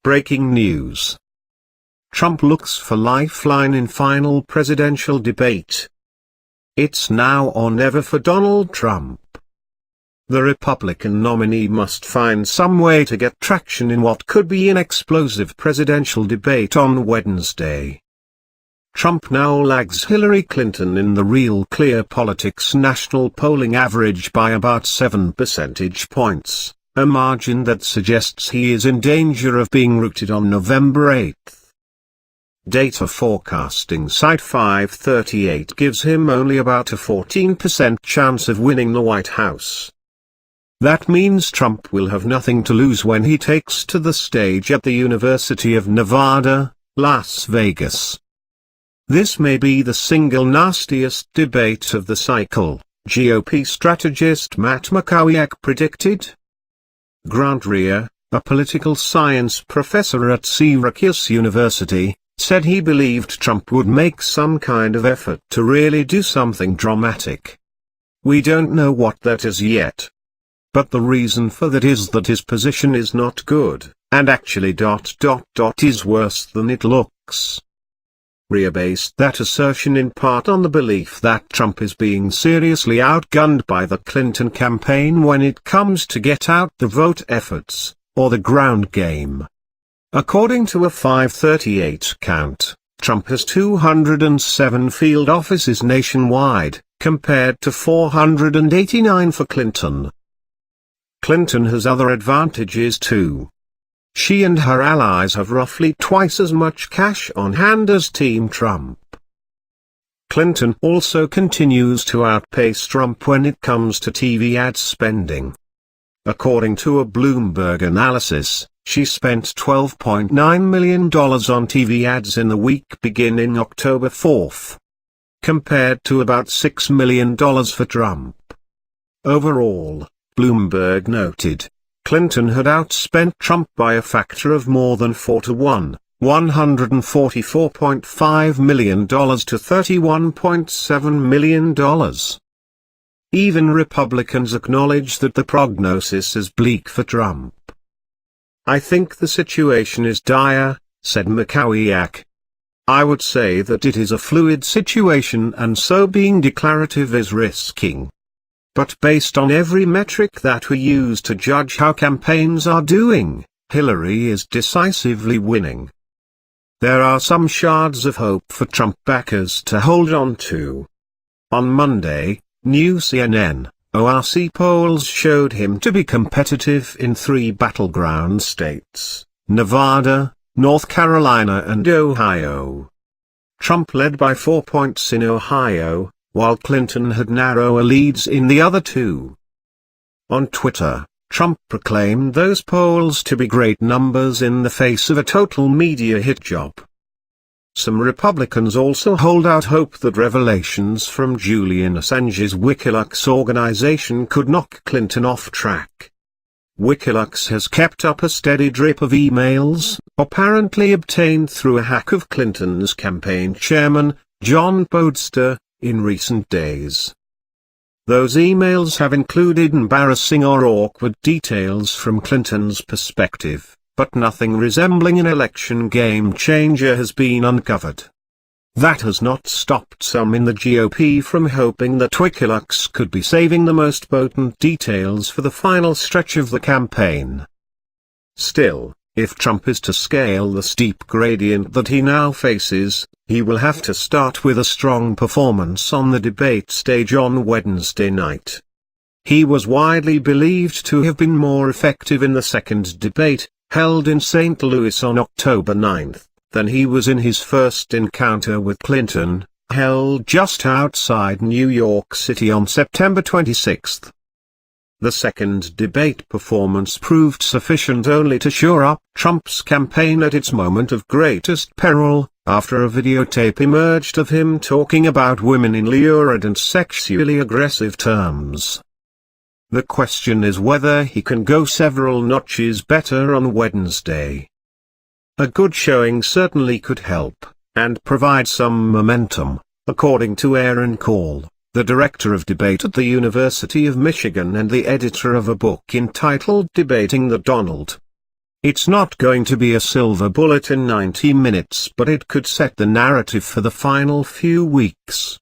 Breaking news. Trump looks for lifeline in final presidential debate. It's now or never for Donald Trump. The Republican nominee must find some way to get traction in what could be an explosive presidential debate on Wednesday. Trump now lags Hillary Clinton in the Real Clear Politics national polling average by about 7 percentage points, a margin that suggests he is in danger of being routed on November 8. Data forecasting site 538 gives him only about a 14% chance of winning the White House. That means Trump will have nothing to lose when he takes to the stage at the University of Nevada, Las Vegas. This may be the single nastiest debate of the cycle, GOP strategist Matt McCowiak predicted. Grant Rear, a political science professor at Syracuse University, said he believed Trump would make some kind of effort to really do something dramatic. We don't know what that is yet. But the reason for that is that his position is not good, and actually is worse than it looks. Rear based that assertion in part on the belief that Trump is being seriously outgunned by the Clinton campaign when it comes to get out the vote efforts, or the ground game. According to a 538 count, Trump has 207 field offices nationwide, compared to 489 for Clinton. Clinton has other advantages too. She and her allies have roughly twice as much cash on hand as Team Trump. Clinton also continues to outpace Trump when it comes to TV ad spending. According to a Bloomberg analysis, she spent $12.9 million on TV ads in the week beginning October 4, compared to about $6 million for Trump. Overall, Bloomberg noted, Clinton had outspent Trump by a factor of more than 4 to 1, $144.5 million to $31.7 million. Even Republicans acknowledge that the prognosis is bleak for Trump. I think the situation is dire, said McCowiak. I would say that it is a fluid situation and so being declarative is risking. But based on every metric that we use to judge how campaigns are doing, Hillary is decisively winning. There are some shards of hope for Trump backers to hold on to. On Monday, new CNN, ORC polls showed him to be competitive in 3 battleground states, Nevada, North Carolina and Ohio. Trump led by 4 points in Ohio, while Clinton had narrower leads in the other 2. On Twitter, Trump proclaimed those polls to be great numbers in the face of a total media hit job. Some Republicans also hold out hope that revelations from Julian Assange's WikiLeaks organization could knock Clinton off track. WikiLeaks has kept up a steady drip of emails, apparently obtained through a hack of Clinton's campaign chairman, John Podesta, in recent days. Those emails have included embarrassing or awkward details from Clinton's perspective, but nothing resembling an election game changer has been uncovered. That has not stopped some in the GOP from hoping that WikiLeaks could be saving the most potent details for the final stretch of the campaign. Still, if Trump is to scale the steep gradient that he now faces, he will have to start with a strong performance on the debate stage on Wednesday night. He was widely believed to have been more effective in the second debate, held in St. Louis on October 9, than he was in his first encounter with Clinton, held just outside New York City on September 26. The second debate performance proved sufficient only to shore up Trump's campaign at its moment of greatest peril, after a videotape emerged of him talking about women in lurid and sexually aggressive terms. The question is whether he can go several notches better on Wednesday. A good showing certainly could help, and provide some momentum, according to Aaron Call, the director of debate at the University of Michigan and the editor of a book entitled Debating the Donald. It's not going to be a silver bullet in 90 minutes, but it could set the narrative for the final few weeks.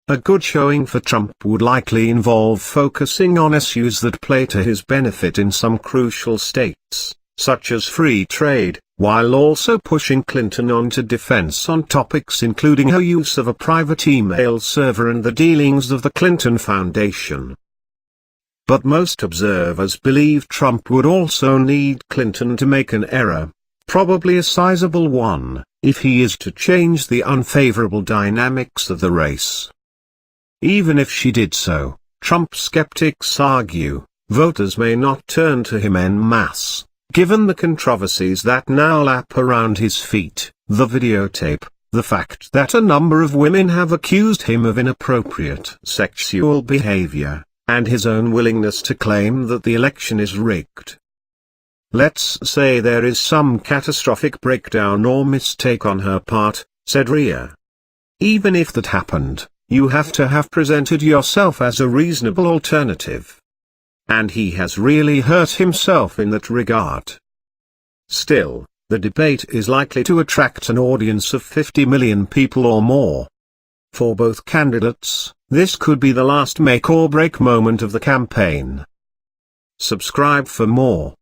A good showing for Trump would likely involve focusing on issues that play to his benefit in some crucial states, such as free trade, while also pushing Clinton onto defense on topics including her use of a private email server and the dealings of the Clinton Foundation. But most observers believe Trump would also need Clinton to make an error, probably a sizable one, if he is to change the unfavorable dynamics of the race. Even if she did so, Trump skeptics argue, voters may not turn to him en masse, given the controversies that now lap around his feet, the videotape, the fact that a number of women have accused him of inappropriate sexual behavior, and his own willingness to claim that the election is rigged. Let's say there is some catastrophic breakdown or mistake on her part, said Rhea. Even if that happened, you have to have presented yourself as a reasonable alternative. And he has really hurt himself in that regard. Still, the debate is likely to attract an audience of 50 million people or more. For both candidates, this could be the last make-or-break moment of the campaign. Subscribe for more.